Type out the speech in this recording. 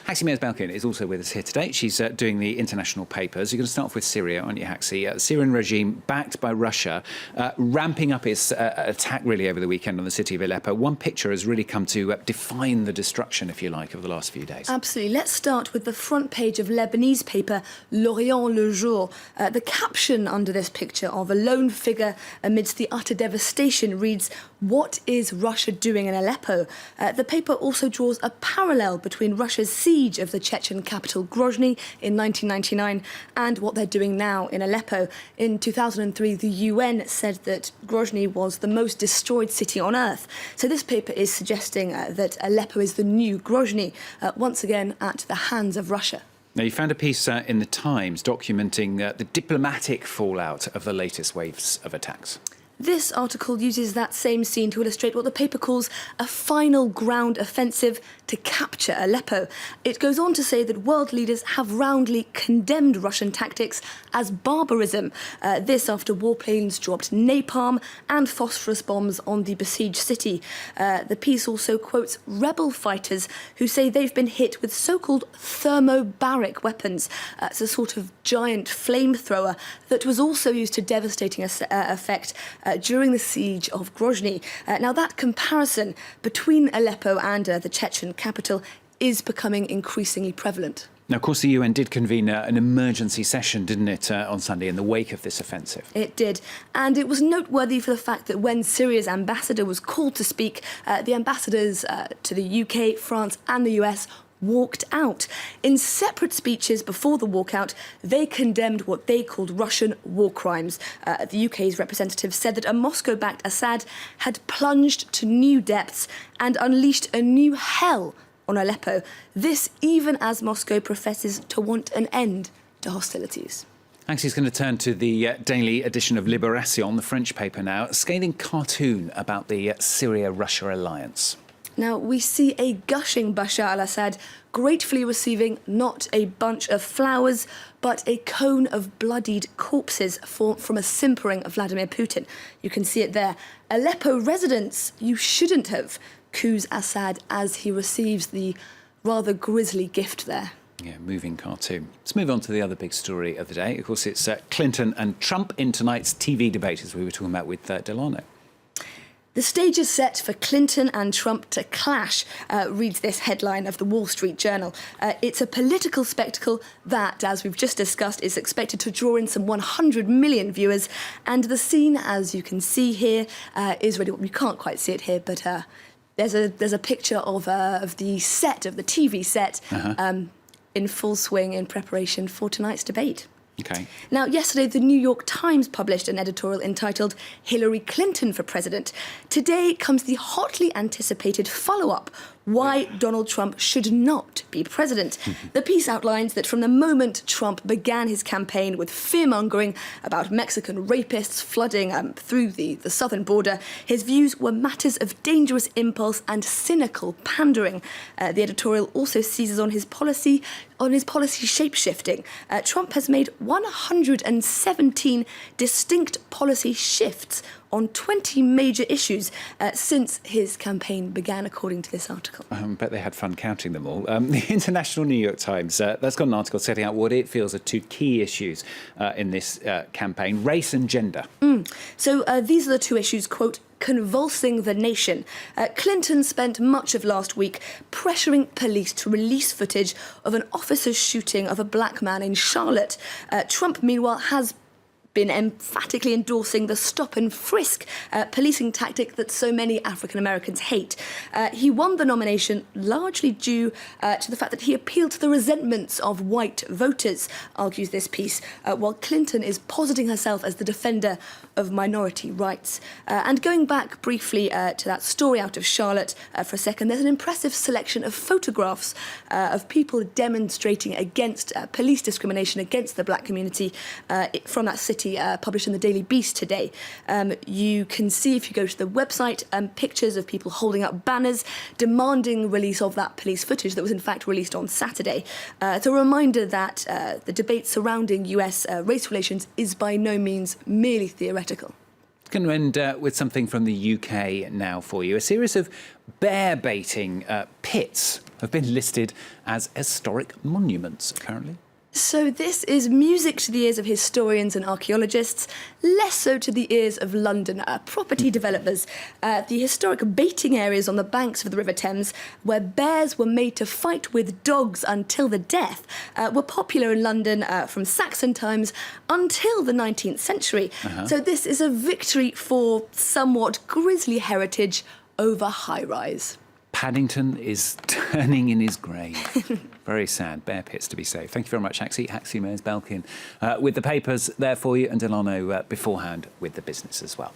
Haxi Mears-Belkin is also with us here today. She's doing the international papers. You're going to start off with Syria, aren't you, Haxi? Syrian regime backed by Russia, ramping up its attack really over the weekend on the city of Aleppo. One picture has really come to define the destruction, if you like, of the last few days. Absolutely. Let's start with the front page of Lebanese paper L'Orient Le Jour. The caption under this picture of a lone figure amidst the utter devastation reads, "What is Russia doing in Aleppo?" The paper also draws a parallel between Russia's siege of the Chechen capital Grozny in 1999 and what they're doing now in Aleppo. In 2003, the UN said that Grozny was the most destroyed city on earth. So this paper is suggesting that Aleppo is the new Grozny, once again at the hands of Russia. Now, you found a piece in the Times documenting the diplomatic fallout of the latest waves of attacks. This article uses that same scene to illustrate what the paper calls a final ground offensive to capture Aleppo. It goes on to say that world leaders have roundly condemned Russian tactics as barbarism. This after warplanes dropped napalm and phosphorus bombs on the besieged city. The piece also quotes rebel fighters who say they've been hit with so-called thermobaric weapons. It's a sort of giant flamethrower that was also used to devastating effect during the siege of Grozny. Now, that comparison between Aleppo and the Chechen capital is becoming increasingly prevalent. Now, of course, the UN did convene an emergency session, didn't it, on Sunday in the wake of this offensive? It did. And it was noteworthy for the fact that when Syria's ambassador was called to speak, the ambassadors to the UK, France and the US walked out. In separate speeches before the walkout, they condemned what they called Russian war crimes. The UK's representative said that a Moscow-backed Assad had plunged to new depths and unleashed a new hell on Aleppo. This even as Moscow professes to want an end to hostilities. Haxi's going to turn to the daily edition of Libération, the French paper now, a scathing cartoon about the Syria-Russia alliance. Now, we see a gushing Bashar al-Assad gratefully receiving not a bunch of flowers, but a cone of bloodied corpses from a simpering Vladimir Putin. You can see it there. Aleppo residents, you shouldn't have, coos Assad as he receives the rather grisly gift there. Yeah, moving cartoon. Let's move on to the other big story of the day. Of course, it's Clinton and Trump in tonight's TV debate, as we were talking about with Delano. The stage is set for Clinton and Trump to clash, reads this headline of the Wall Street Journal. It's a political spectacle that, as we've just discussed, is expected to draw in some 100 million viewers. And the scene, as you can see here, is really, you can't quite see it here, but there's a picture of the set, of the TV set, in full swing in preparation for tonight's debate. Okay. Now, yesterday, the New York Times published an editorial entitled Hillary Clinton for President. Today comes the hotly anticipated follow-up, why Donald Trump should not be president. The piece outlines that from the moment Trump began his campaign with fear-mongering about Mexican rapists flooding through the southern border, his views were matters of dangerous impulse and cynical pandering. The editorial also seizes on his policy shape-shifting. Trump has made 117 distinct policy shifts on 20 major issues since his campaign began, according to this article. I bet they had fun counting them all. The International New York Times, that's got an article setting out what it feels are two key issues in this campaign, race and gender. So these are the two issues, quote, convulsing the nation. Clinton spent much of last week pressuring police to release footage of an officer's shooting of a black man in Charlotte. Trump, meanwhile, has been emphatically endorsing the stop and frisk policing tactic that so many African Americans hate. He won the nomination largely due to the fact that he appealed to the resentments of white voters, argues this piece, while Clinton is positing herself as the defender of minority rights. And going back briefly to that story out of Charlotte for a second, there's an impressive selection of photographs of people demonstrating against police discrimination against the black community from that city, published in the Daily Beast today. You can see, if you go to the website, pictures of people holding up banners demanding release of that police footage that was in fact released on Saturday. It's a reminder that the debate surrounding US race relations is by no means merely theoretical. Going to end with something from the UK now for you. A series of bear baiting pits have been listed as historic monuments, apparently. So this is music to the ears of historians and archaeologists, less so to the ears of London property developers. The historic baiting areas on the banks of the River Thames, where bears were made to fight with dogs until the death, were popular in London from Saxon times until the 19th century. So this is a victory for somewhat grisly heritage over high-rise. Paddington is turning in his grave. Very sad. Bear pits to be safe. Thank you very much, Haxi Mears-Belkin, with the papers there for you, and Delano beforehand with the business as well.